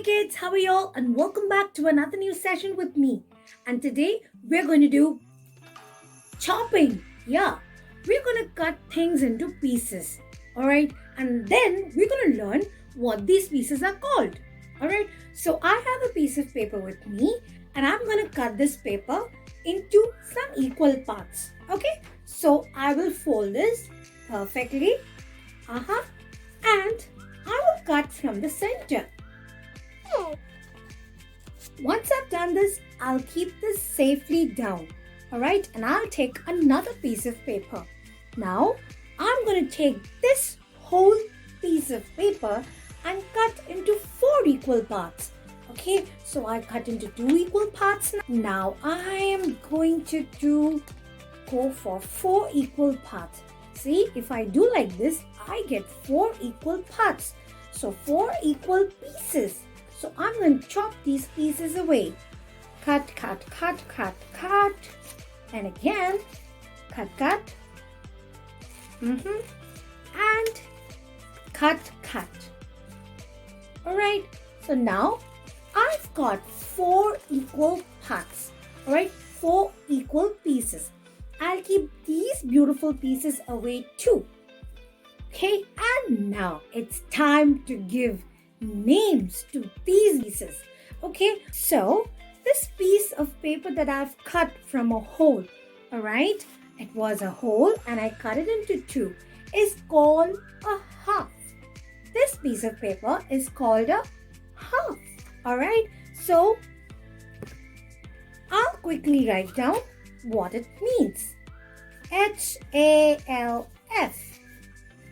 kids, how are y'all? And welcome back to another new session with me. And today we're going to do chopping. Yeah, we're going to cut things into pieces. Alright, and then we're going to learn what these pieces are called. Alright, so I have a piece of paper with me and I'm going to cut this paper into some equal parts. Okay, so I will fold this perfectly. And I will cut from the center. Once I've done this, I'll keep this safely down. Alright, and I'll take another piece of paper. Now, I'm going to take this whole piece of paper and cut into 4 equal parts. Okay, so I cut into 2 equal parts. Now, I am going to go for 4 equal parts. See, if I do like this, I get 4 equal parts. So 4 equal pieces. So I'm going to chop these pieces away. Cut, cut, cut, cut, cut. And again, cut, cut. And cut, cut. Alright, so now I've got 4 equal parts. Alright, 4 equal pieces. I'll keep these beautiful pieces away too. Okay, and now it's time to give names to these pieces. Okay, so this piece of paper that I've cut from a hole, alright, it was a hole and I cut it into 2, is called a half. This piece of paper is called a half. Alright, so I'll quickly write down what it means. HALF.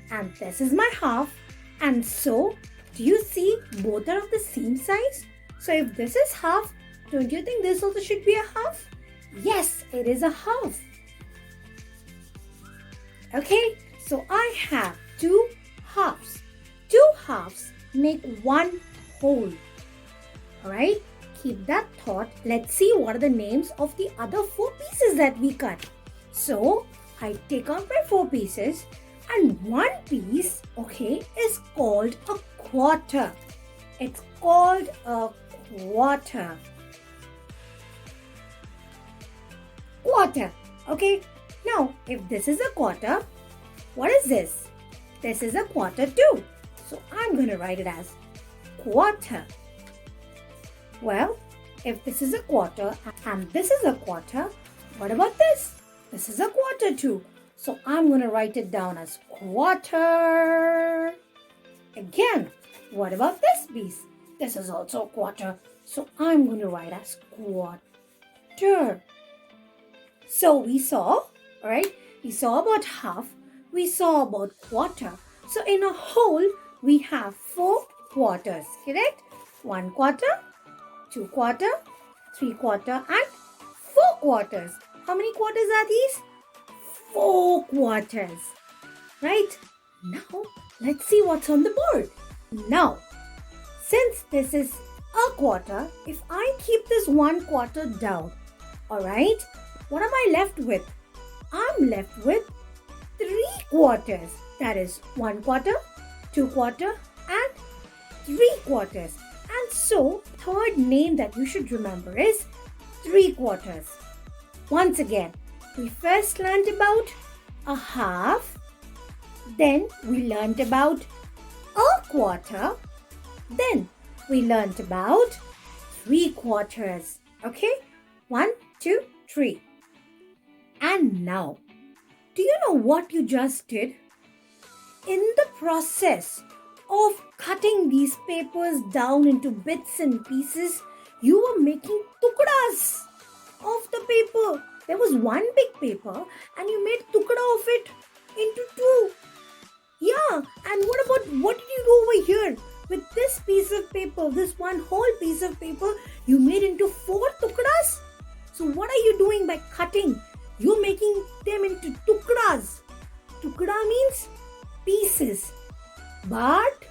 And this is my half. And so, do you see both are of the same size? So if this is half, don't you think this also should be a half? Yes, it is a half. Okay, so I have 2 halves. 2 halves make 1 whole. Alright, keep that thought. Let's see what are the names of the other 4 pieces that we cut. So, I take out my 4 pieces and 1 piece, okay, is called a quarter. It's called a quarter. Quarter, okay. Now, if this is a quarter, what is this? This is a quarter too. So, I'm going to write it as quarter. Well, if this is a quarter and this is a quarter, what about this? This is a quarter too. So I'm going to write it down as quarter. Again, what about this piece? This is also a quarter. So I'm going to write as quarter. So we saw, alright, we saw about half. We saw about quarter. So in a whole, we have 4 quarters, correct? 1 quarter, 2 quarter, 3 quarter and 4 quarters. How many quarters are these? 4 quarters. Right? Now, let's see what's on the board. Now, since this is a quarter, if I keep this 1 quarter down, alright, what am I left with? I'm left with 3 quarters. That is 1 quarter, 2 quarter and 3 quarters. And so, third name that you should remember is 3 quarters. Once again, we first learned about a half, then we learned about a quarter, then we learned about 3 quarters. Okay? 1, 2, 3. And now, do you know what you just did? In the process of cutting these papers down into bits and pieces, you were making tukdas of the paper. There was 1 big paper and you made tukda of it into 2. Yeah, and what did you do over here? With this piece of paper, this 1 whole piece of paper, you made into 4 tukdas. So what are you doing by cutting? You're making them into tukdas. Tukda means pieces, but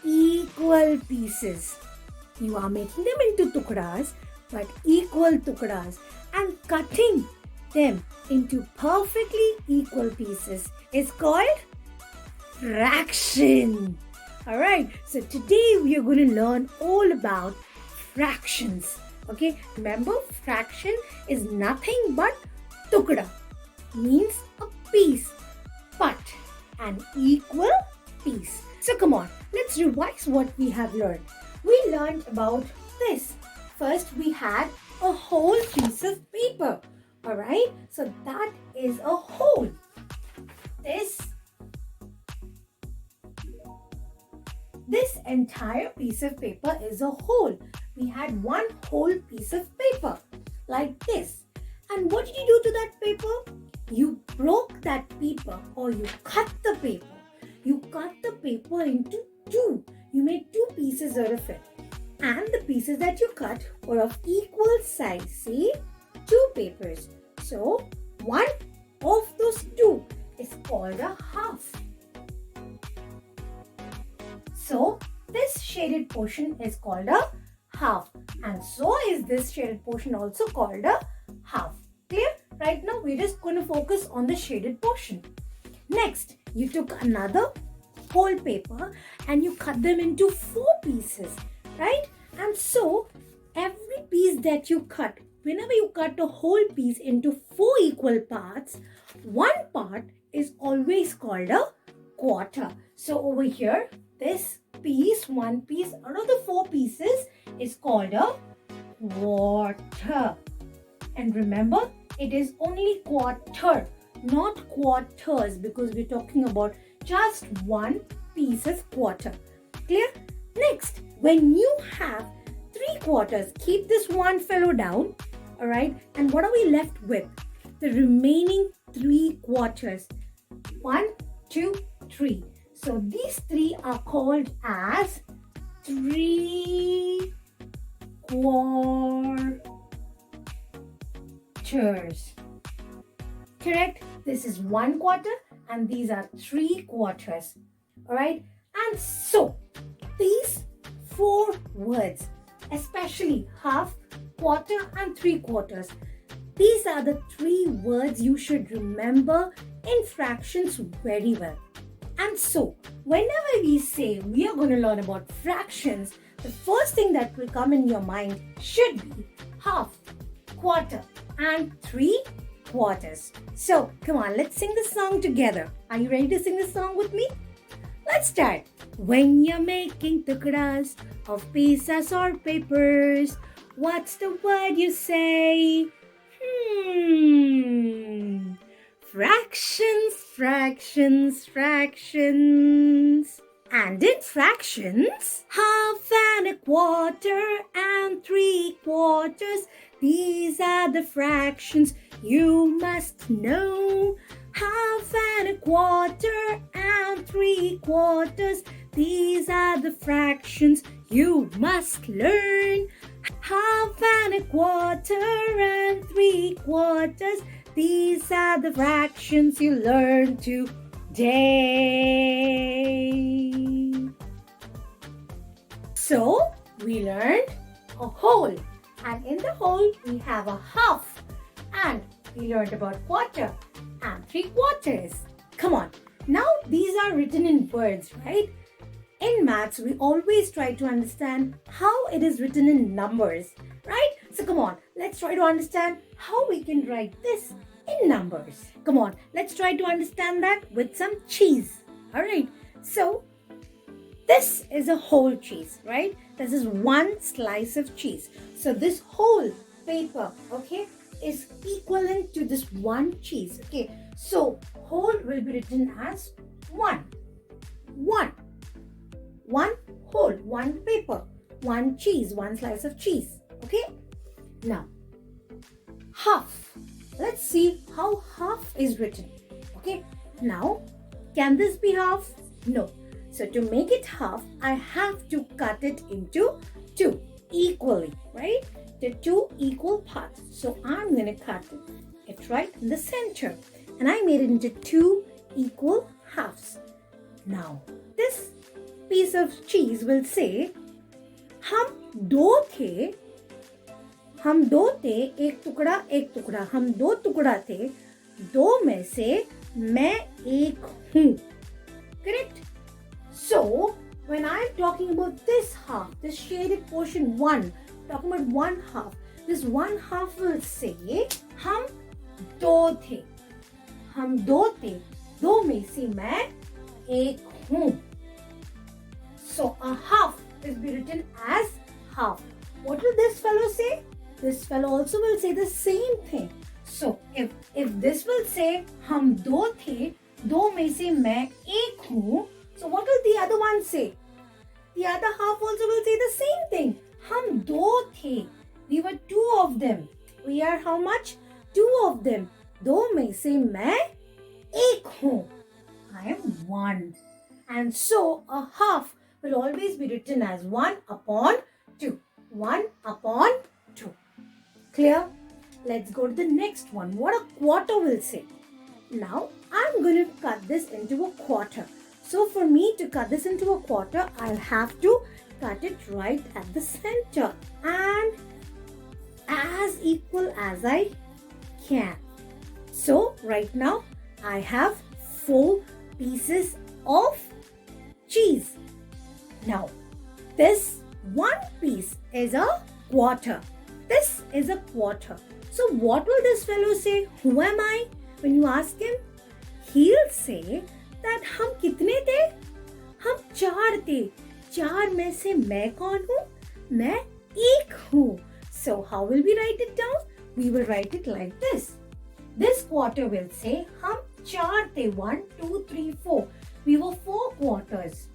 equal pieces. You are making them into tukdas, but equal tukdas, and cutting them into perfectly equal pieces is called fraction. Alright, so today we are going to learn all about fractions. Okay, remember fraction is nothing but tukda, means a piece, but an equal piece. So come on, let's revise what we have learned. We learned about this. First we had a whole piece of paper. Alright, so that is a whole. This entire piece of paper is a whole. We had one whole piece of paper like this. And what did you do to that paper? You broke that paper, or you cut the paper. You cut the paper into two. You made two pieces out of it. And the pieces that you cut were of equal size. See? Two papers. So, one of those two is called a half. So, this shaded portion is called a half. And so is this shaded portion also called a half. Clear? Right now, we're just going to focus on the shaded portion. Next, you took another whole paper and you cut them into 4 pieces. Right? And so, every piece that you cut, whenever you cut a whole piece into 4 equal parts, one part is always called a quarter. So, over here, this piece, one piece out of the 4 pieces is called a quarter. And remember, it is only quarter, not quarters, because we're talking about just one piece of quarter. Clear? Next, when you have 3 quarters, keep this one fellow down. Alright, and what are we left with? The remaining 3 quarters. 1, 2, 3. So these 3 are called as 3 quarters. Correct? This is 1 quarter and these are 3 quarters. Alright? And so, these 4 words, especially half, quarter and 3 quarters, these are the 3 words you should remember in fractions very well. And so, whenever we say we are going to learn about fractions, the first thing that will come in your mind should be half, quarter, and 3 quarters. So, come on, let's sing the song together. Are you ready to sing the song with me? Let's start. When you're making tukdas of pieces or papers, what's the word you say? Fractions, fractions, fractions. And in fractions, half and a quarter and 3 quarters. These are the fractions you must know. Half and a quarter and 3 quarters. These are the fractions you must learn. Half and a quarter and 3 quarters. These are the fractions you learn today. So, we learned a whole. And in the whole, we have a half. And we learned about quarter and 3 quarters. Come on. Now, these are written in words, right? In maths, we always try to understand how it is written in numbers, right? So come on, let's try to understand how we can write this in numbers. Come on, let's try to understand that with some cheese. Alright, so this is a whole cheese, right? This is one slice of cheese. So this whole paper, okay, is equivalent to this one cheese, okay? So whole will be written as one whole, one paper, one cheese, one slice of cheese, okay? Now, half. Let's see how half is written, okay? Now, can this be half? No. So to make it half, I have to cut it into 2 equally, right? The 2 equal parts. So I'm going to cut it right in the center. And I made it into 2 equal halves. Now, this piece of cheese will say, हम दो थे एक टुकड़ा हम 2 टुकड़ा थे 2 में से मैं एक हूँ. Correct? So, when I'm talking about this half, this shaded portion 1, talking about 1/2, this 1/2 will say हम दो थे, हम दो थे, दो में से मैं एक हूँ. So a half is be written as half. What will this fellow say? This fellow also will say the same thing. So if this will say हम दो थे, दो में से मैं एक हूँ, so what will the other one say? The other half also will say the same thing. हम दो थे. We were two of them. We are how much? Two of them. दो में से मैं एक हूँ. I am one. And so a half will always be written as 1/2. 1/2. Clear? Let's go to the next one. What a quarter will say. Now I'm going to cut this into a quarter. So for me to cut this into a quarter, I'll have to cut it right at the center and as equal as I can. So right now I have 4 pieces of cheese. Now this one piece is a quarter. This is a quarter. So what will this fellow say? Who am I? When you ask him, he'll say that हम कितने थे? हम 4 थे. 4 में से मैं कौन हूँ? मैं एक हूँ. So how will we write it down? We will write it like this. This quarter will say हम 4 थे. 1, 2, 3, 4. We were 4 quarters.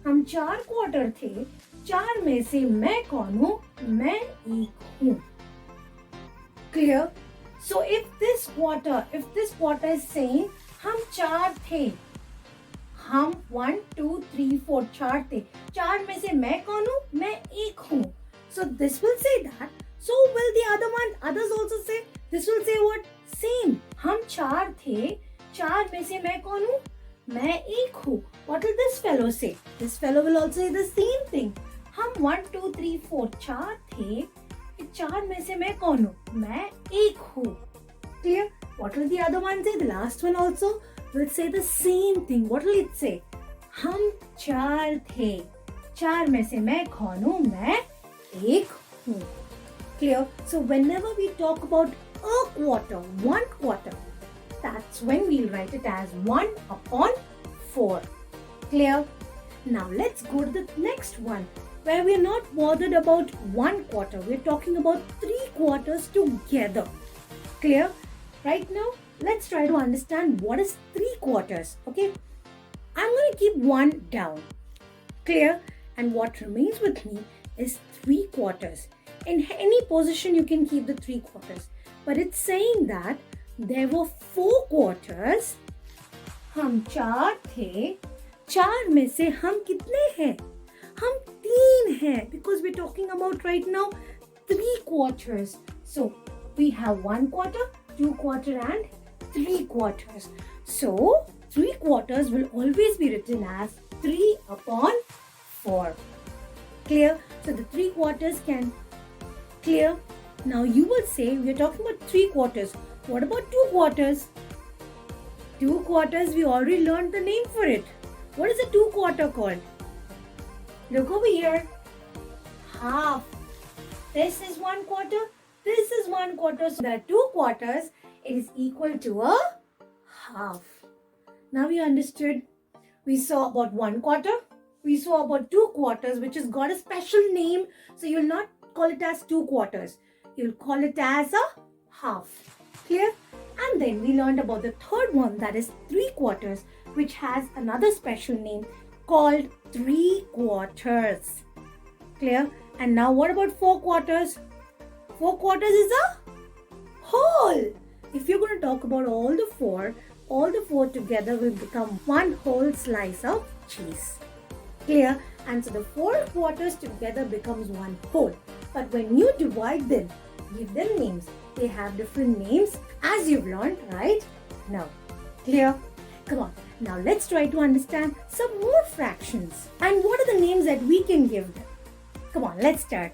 हम 4 quarter थे. 4 में से मैं कौन हूँ? मैं एक हूँ. Clear? So if this quarter is saying हम 4 थे, हम 1, 2, 3, 4 4 थे. 4 में से मैं कौन हूँ? मैं एक हूँ. So this will say that. So will the others also say? This will say what? Same. हम 4 थे. 4 में से मैं कौन हूँ? मैं एक हूँ. What will this fellow say? This fellow will also say the same thing. हम 1, 2, 3, 4 4 थे. 4 में से मैं कौन हूँ? मैं एक हूँ. Clear? What will the other one say? The last one also will say the same thing. What will it say? हम 4 थे. 4 में से मैं कौन हूँ? मैं एक हूँ. Clear? So whenever we talk about a quarter, 1 quarter, that's when we'll write it as 1/4. Clear? Now let's go to the next one, where we're not bothered about 1 quarter. We're talking about 3 quarters together. Clear? Right now, let's try to understand what is 3 quarters. Okay? I'm going to keep 1 down. Clear? And what remains with me is 3 quarters. In any position, you can keep the 3 quarters. But it's saying that there were 4 quarters. हम 4 थे. 4 में से हम कितने हैं? हम 3 हैं. Because we're talking about right now 3 quarters. So we have 1 quarter, 2 quarter and 3 quarters. So 3 quarters will always be written as 3/4. Clear? So the 3 quarters can clear. Now you will say we are talking about 3 quarters. What about 2 quarters? 2 quarters, we already learned the name for it. What is a 2 quarter called? Look over here. Half. This is 1 quarter. This is 1 quarter. So there are 2 quarters. It is equal to a half. Now we understood. We saw about 1 quarter. We saw about 2 quarters, which has got a special name. So you'll not call it as 2 quarters. You'll call it as a half. Clear? And then we learned about the third one, that is 3 quarters, which has another special name called 3 quarters. Clear? And now what about 4 quarters? 4 quarters is a whole. If you're going to talk about all the four together will become one whole slice of cheese. Clear? And so the 4 quarters together becomes one whole. But when you divide them, give them names. They have different names as you've learned right now. Clear? Come on. Now let's try to understand some more fractions. And what are the names that we can give them? Come on, let's start.